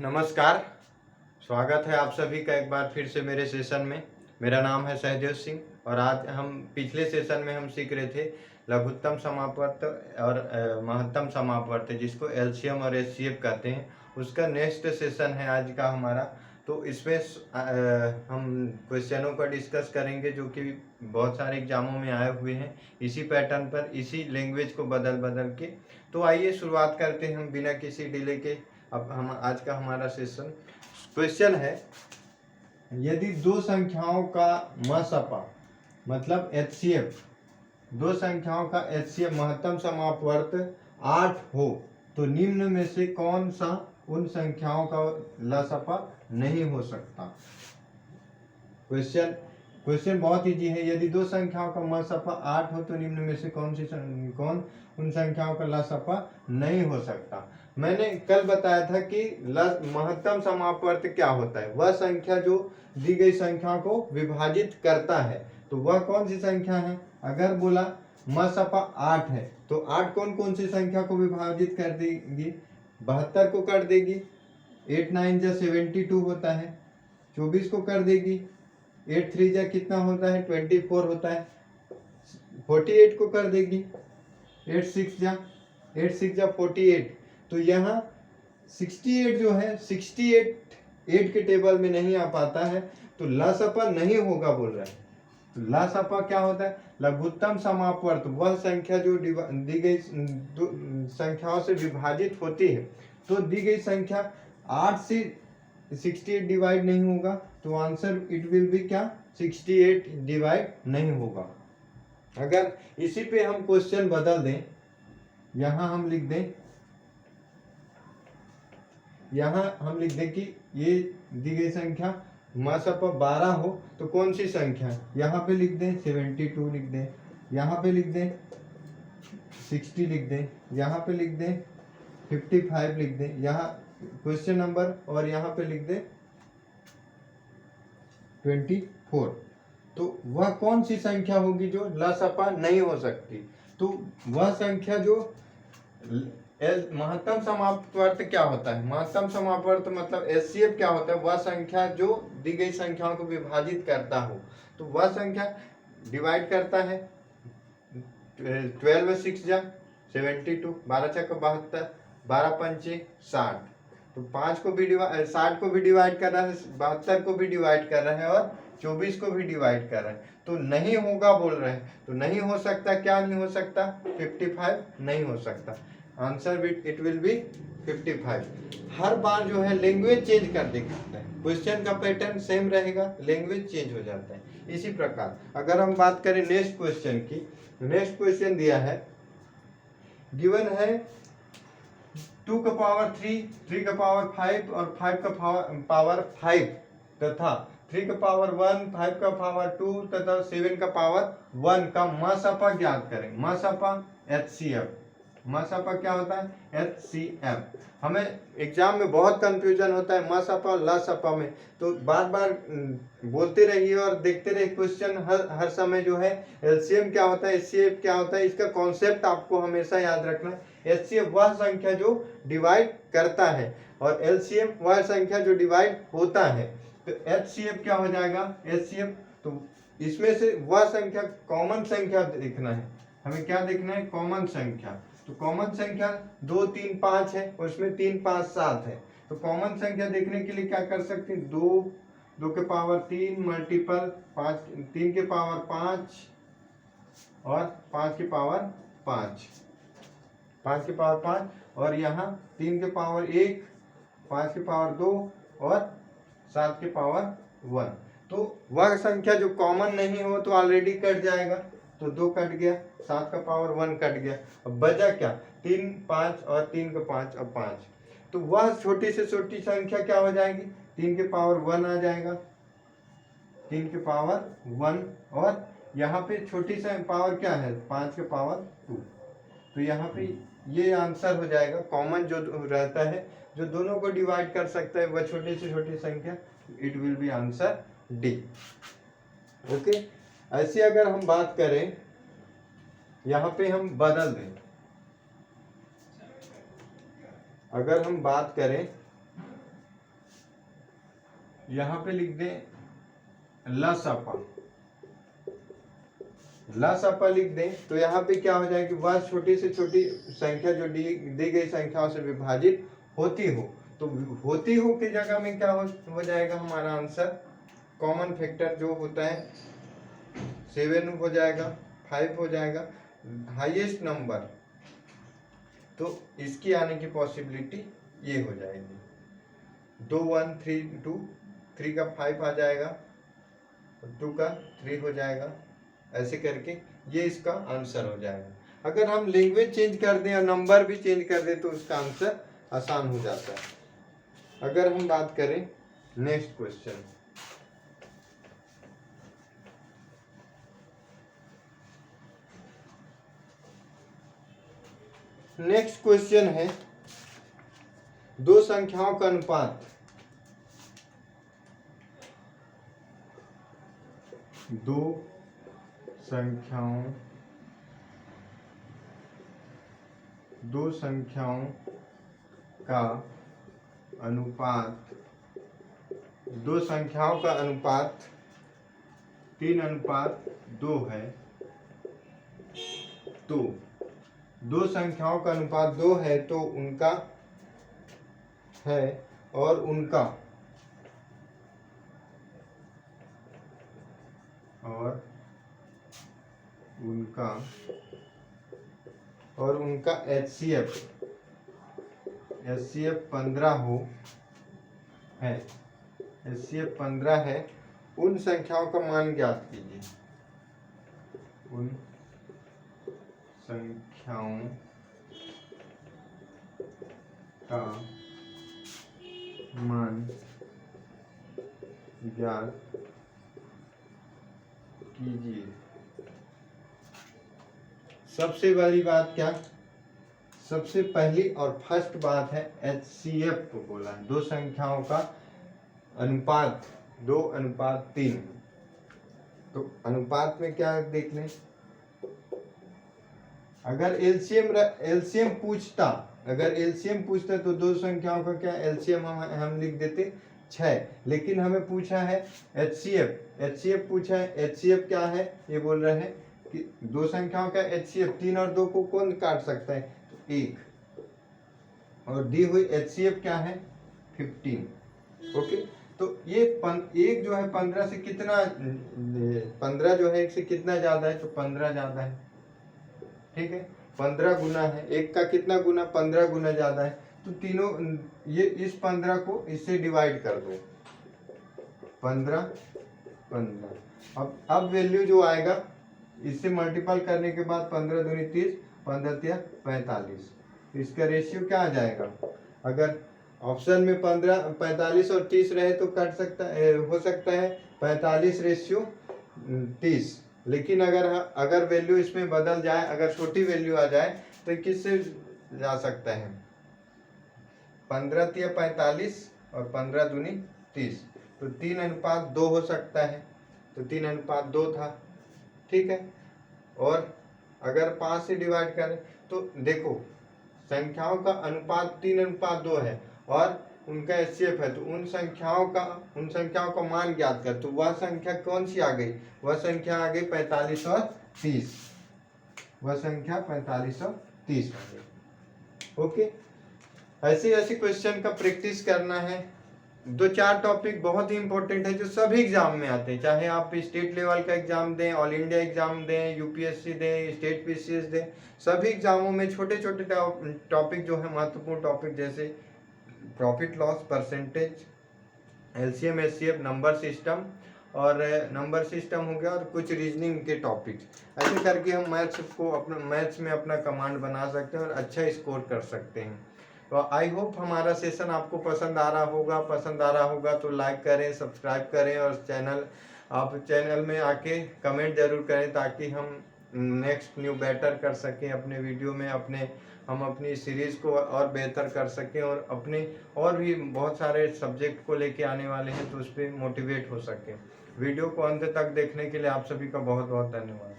नमस्कार। स्वागत है आप सभी का एक बार फिर से मेरे सेशन में। मेरा नाम है सहदेव सिंह और आज हम पिछले सेशन में हम सीख रहे थे लघुत्तम समापवर्त और महत्तम समापवर्त, जिसको एलसीएम और एचसीएफ कहते हैं। उसका नेक्स्ट सेशन है आज का हमारा। तो इसमें हम क्वेश्चनों का डिस्कस करेंगे जो कि बहुत सारे एग्जामों में आए हुए हैं इसी पैटर्न पर, इसी लैंग्वेज को बदल बदल के। तो आइए शुरुआत करते हैं हम बिना किसी डिले के। अब हम आज का हमारा सेशन क्वेश्चन है, यदि दो संख्याओं का मसपा मतलब एचसीएफ, दो संख्याओं का एचसीएफ महत्तम समापवर्त 8 हो तो निम्न में से कौन सा उन संख्याओं का लसपा नहीं हो सकता। क्वेश्चन बहुत इजी है। यदि दो संख्याओं का मसपा 8 हो तो निम्न में से कौन उन संख्याओं का लसपा नहीं हो सकता। मैंने कल बताया था कि महत्तम समापवर्त क्या होता है। वह संख्या जो दी गई संख्या को विभाजित करता है। तो वह कौन सी संख्या है। अगर बोला मसपा 8 है तो 8 कौन कौन सी संख्या को विभाजित कर देगी। 72 को कर देगी, 8 9 जा 72 होता है। 24 को कर देगी, 8 3 जा कितना होता है 24 होता है। 48 को कर देगी, 8 6 जा 48। तो यहाँ 68 जो है 68 के टेबल में नहीं आ पाता है, तो लसपा नहीं होगा बोल रहा है। तो लसपा क्या होता है। लघुत्तम समापवर्त वह संख्या जो दी गई संख्याओं से विभाजित होती है। तो दी गई संख्या 8 से 68 डिवाइड नहीं होगा, तो आंसर इट विल बी क्या 68 डिवाइड नहीं होगा। अगर इसी पे हम क्वेश्चन बदल दें, यहां हम लिख दें कि ये दी गई संख्या मसपा 12 हो तो कौन सी संख्या। यहाँ पे लिख दें 72 लिख दें, यहाँ पे लिख दें 60 लिख दें, यहाँ पे लिख दें 55 लिख दें, यहाँ क्वेश्चन नंबर, और यहाँ पे लिख दें 24। तो वह कौन सी संख्या होगी जो लसपा नहीं हो सकती। तो वह संख्या जो महत्तम समापवर्त क्या होता है। महत्तम समापवर्त मतलब एचसीएफ क्या होता है। वह संख्या जो दी गई संख्याओं को विभाजित करता हो। तो वह संख्या डिवाइड करता है 12 6 जा 72, 12 6 72, 12 5 60। तो 5 को भी 60 को भी डिवाइड कर रहा है, 72 को भी डिवाइड कर रहा है और 24 को भी डिवाइड कर रहा है। तो नहीं होगा बोल रहे हैं। तो नहीं हो सकता, क्या नहीं हो सकता 55 नहीं हो सकता। Answer it will be 55। हर बार जो है लैंग्वेज चेंज कर दिखाता है। क्वेश्चन का पैटर्न सेम रहेगा, लैंग्वेज चेंज हो जाता है। इसी प्रकार अगर हम बात करें नेक्स्ट क्वेश्चन की, नेक्स्ट क्वेश्चन दिया है, गिवन है 2 का पावर 3, 3 का पावर 5 और 5 का पावर 5 तथा 3 का पावर 1, 5 का पावर 2 तथा 7 का पावर 1 का मसपा ज्ञात करें। मसपा एचसीएफ, मसपा क्या होता है एचसीएफ। हमें एग्जाम में बहुत कंफ्यूजन होता है मसपा लसपा में। तो बार बार बोलते रहिए और देखते रहिए क्वेश्चन। हर समय जो है एलसीएम क्या होता है, एचसीएफ क्या होता है, इसका कॉन्सेप्ट आपको हमेशा याद रखना है। एचसीएफ वह संख्या जो डिवाइड करता है और एलसीएम वह संख्या जो डिवाइड होता है। तो एचसीएफ क्या हो जाएगा एचसीएफ। तो इसमें से वह संख्या कॉमन संख्या देखना है हमें। क्या देखना है कॉमन संख्या। तो कॉमन संख्या 2 3 5 है, उसमें 3 5 7 है। तो कॉमन संख्या देखने के लिए क्या कर सकते हैं, 2 के पावर 3 मल्टीपल 5, 3 के पावर 5 और 5 के पावर 5, 5 के पावर 5 और यहाँ 3 के पावर 1, 5 के पावर 2 और 7 के पावर 1। तो वह संख्या जो कॉमन नहीं हो तो ऑलरेडी कट जाएगा। तो 2 कट गया, 7 का पावर 1 कट गया। अब बचा क्या 3 5 और 3 का 5 और 5। तो वह छोटी से छोटी संख्या क्या हो जाएगी 3 के पावर 1 आ जाएगा, 3 के पावर 1। और यहाँ पे छोटी सा पावर क्या है 5 के पावर 2। तो यहाँ पे ये आंसर हो जाएगा। कॉमन जो रहता है जो दोनों को डिवाइड कर सकता है वह छोटी से छोटी संख्या, it will be answer D. Okay, ऐसे अगर हम बात करें, यहाँ पे हम बदल दें, अगर हम बात करें यहाँ पे लिख दें लसपा, लसपा लिख दें तो यहाँ पे क्या हो जाएगी, वह छोटी से छोटी संख्या जो दी गई संख्याओं से विभाजित होती हो, तो होती हो की जगह में क्या हो जाएगा हमारा आंसर, कॉमन फैक्टर जो होता है 7 हो जाएगा, 5 हो जाएगा, हाईएस्ट नंबर, तो इसकी आने की पॉसिबिलिटी ये हो जाएगी 2 1 3 2, 3 का 5 आ जाएगा, 2 का 3 हो जाएगा, ऐसे करके ये इसका आंसर हो जाएगा। अगर हम लैंग्वेज चेंज कर दें और नंबर भी चेंज कर दें तो उसका आंसर आसान हो जाता है। अगर हम बात करें नेक्स्ट क्वेश्चन, नेक्स्ट क्वेश्चन है दो संख्याओं का अनुपात, दो संख्याओं का अनुपात, दो संख्याओं का अनुपात 3:2 है, तो दो संख्याओं का अनुपात 2 है तो उनका है और उनका HCF 15 है, HCF 15 है, उन संख्याओं का मान ज्ञात कीजिए, उन संख्याओं का मान ज्ञात कीजिए। सबसे बड़ी बात क्या, सबसे पहली और फर्स्ट बात है HCF को बोला है, दो संख्याओं का अनुपात 2:3, तो अनुपात में क्या देख लें, अगर एलसीएम पूछता, अगर एलसीएम पूछता तो दो संख्याओं का क्या एलसीएम हम लिख देते 6, लेकिन हमें पूछा है HCF पूछा है, HCF क्या है ये बोल रहे हैं कि दो संख्याओं का HCF 3 और 2 को कौन काट सकता है, तो 1, और दी हुई HCF क्या है 15। ओके, तो ये एक जो है 15 से कितना, 15 जो है 1 से कितना ज्यादा है, तो 15 ज्यादा है, ठीक है, 15 गुना है, एक का कितना गुना, 15 गुना ज्यादा है, तो तीनों ये इस 15 को इससे डिवाइड कर दो, 15 अब वैल्यू जो आएगा इससे मल्टीपल करने के बाद 15 दूनी 30, 15 तिया 45, इसका रेशियो क्या आ जाएगा, अगर ऑप्शन में 15 45 और 30 रहे तो कट सकता है, हो सकता है 45:30, लेकिन अगर वैल्यू इसमें बदल जाए, अगर छोटी वैल्यू आ जाए तो किससे जा सकता है, 15 तिया 45 और 15 दूनी 30, तो 3:2 हो सकता है, तो 3:2 था, ठीक है। और अगर 5 से डिवाइड करें तो देखो संख्याओं का अनुपात 3:2 है और उनका HCF है, तो उन संख्याओं का मान ज्ञात कर, तो वह संख्या कौन सी आ गई, वह संख्या आ गई 45 और 30, वह संख्या 45 और 30 आ गई। ओके, ऐसे क्वेश्चन का प्रैक्टिस करना है। 2-4 टॉपिक बहुत ही इंपॉर्टेंट है जो सभी एग्जाम में आते हैं, चाहे आप स्टेट लेवल का एग्जाम दें, ऑल इंडिया एग्जाम दें, यूपीएससी दें, स्टेट पीसीएस दें, सभी एग्जामों में छोटे छोटे टॉपिक जो है महत्वपूर्ण टॉपिक, जैसे profit loss percentage, LCM HCF, number system हो गया, और कुछ रीजनिंग के टॉपिक्स, ऐसे करके हम मैथ्स में अपना कमांड बना सकते हैं और अच्छा स्कोर कर सकते हैं। तो आई होप हमारा सेशन आपको पसंद आ रहा होगा तो लाइक करें, सब्सक्राइब करें, और चैनल में आके कमेंट जरूर करें ताकि हम नेक्स्ट न्यू बेटर कर सकें अपने वीडियो में, हम अपनी सीरीज़ को और बेहतर कर सकें, और अपने और भी बहुत सारे सब्जेक्ट को लेके आने वाले हैं तो उस पर मोटिवेट हो सकें। वीडियो को अंत तक देखने के लिए आप सभी का बहुत बहुत धन्यवाद।